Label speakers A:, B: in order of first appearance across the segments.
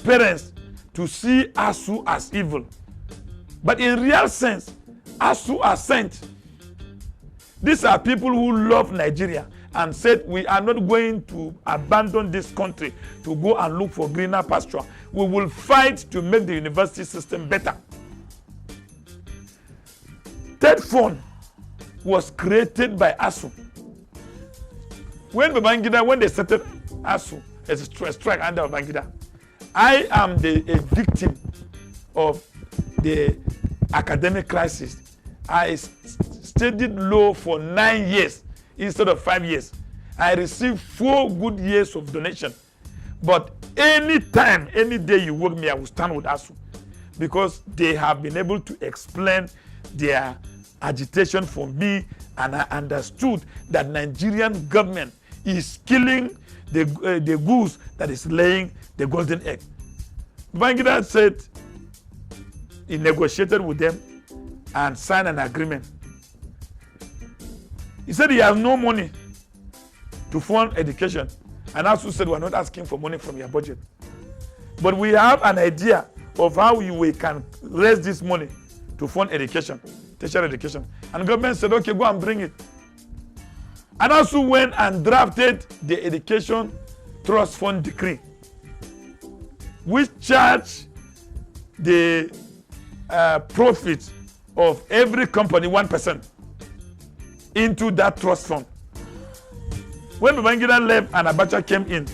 A: parents to see ASUU as evil. But in real sense, ASUU are sent. These are people who love Nigeria and said, we are not going to abandon this country to go and look for greener pasture. We will fight to make the university system better. Third Fund was created by ASUU. When they started ASUU as a strike under Babangida, I am a victim of the academic crisis. I studied law for 9 years instead of 5 years. I received 4 good years of donation. But any time, any day you work me, I will stand with ASUU because they have been able to explain their agitation for me, and I understood that Nigerian government is killing the goose that is laying the golden egg. Babangida said he negotiated with them and signed an agreement. He said he has no money to fund education, and ASUU said we are not asking for money from your budget, but we have an idea of how we can raise this money to fund education, tertiary education. And the government said, okay, go and bring it. And ASUU went and drafted the Education Trust Fund Decree, which charged the profits of every company 1% into that trust fund. When Babangida left and Abacha came in,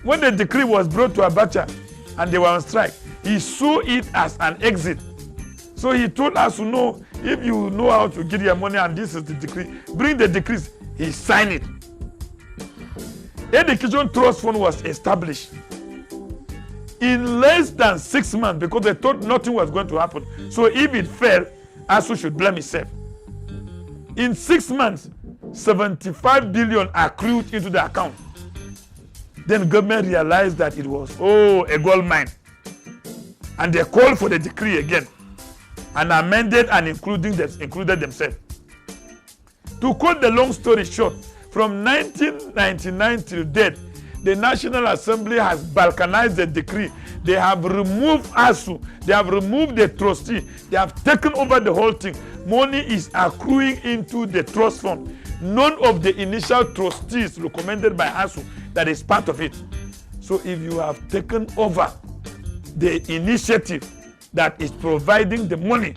A: when the decree was brought to Abacha and they were on strike, he saw it as an exit. So he told us to know, if you know how to get your money and this is the decree, bring the decrees. He signed it. Education Trust Fund was established in less than 6 months because they thought nothing was going to happen. So if it failed, ASUU should blame itself. In 6 months, 75 billion accrued into the account. Then government realized that it was, a gold mine. And they called for the decree again and amended and included themselves. To cut the long story short, from 1999 till date, the National Assembly has balkanized the decree. They have removed ASUU. They have removed the trustee. They have taken over the whole thing. Money is accruing into the trust fund. None of the initial trustees recommended by ASUU that is part of it. So if you have taken over the initiative that is providing the money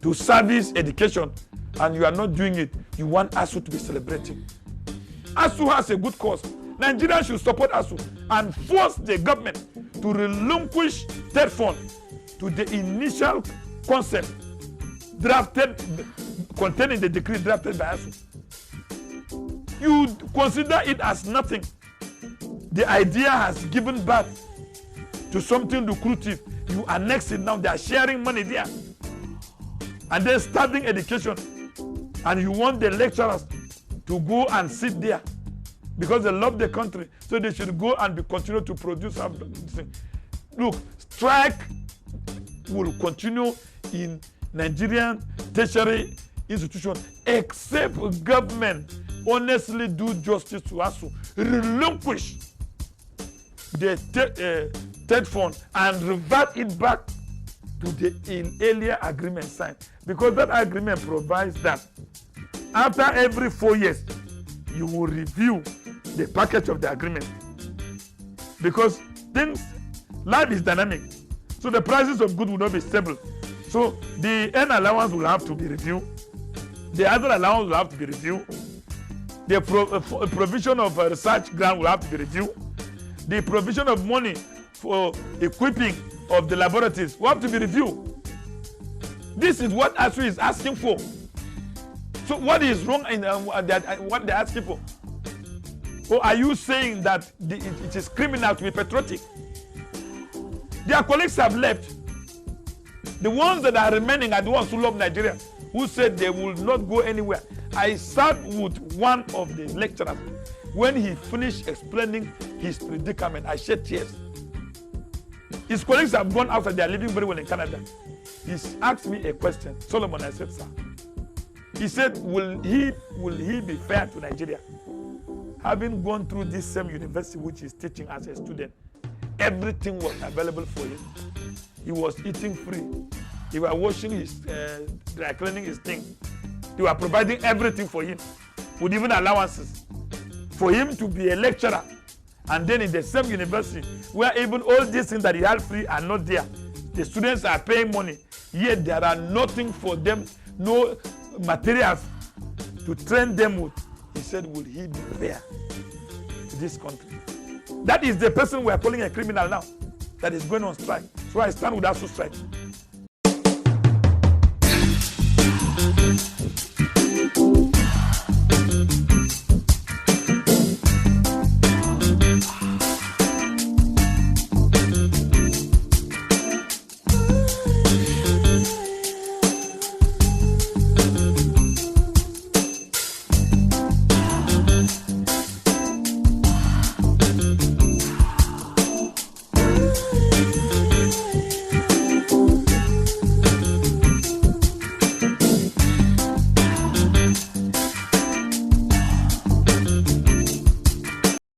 A: to service education and you are not doing it, you want ASUU to be celebrating. ASUU has a good cause. Nigerians should support ASUU and force the government to relinquish Third Fund to the initial concept drafted, containing the decree drafted by ASUU. You consider it as nothing. The idea has given birth to something lucrative. You annex it now. They are sharing money there. And then starting education. And you want the lecturers to go and sit there because they love the country. So they should go and continue to produce. Look, strike will continue in Nigerian tertiary institution except government honestly do justice to ASUU, relinquish the Third Fund and revert it back to the earlier agreement signed. Because that agreement provides that after every 4 years, you will review the package of the agreement. Because life is dynamic. So the prices of goods will not be stable. So the end allowance will have to be reviewed. The other allowance will have to be reviewed. The provision of research grant will have to be reviewed. The provision of money for equipping of the laboratories will have to be reviewed. This is what ASUU is asking for. So what is wrong in what they're asking for? Or are you saying that it is criminal to be patriotic? Their colleagues have left. The ones that are remaining are the ones who love Nigeria, who said they will not go anywhere. I sat with one of the lecturers. When he finished explaining his predicament, I shed tears. His colleagues have gone out and they are living very well in Canada. He asked me a question. Solomon, I said, sir. He said, will he be fair to Nigeria? Having gone through this same university which he's teaching as a student, everything was available for him. He was eating free. They were washing his, dry cleaning his thing. They were providing everything for him, with even allowances, for him to be a lecturer. And then in the same university, where even all these things that he had free are not there. The students are paying money, yet there are nothing for them, no materials to train them with. He said, will he be fair to this country? That is the person we are calling a criminal now, that is going on strike. So I stand with ASUU strike.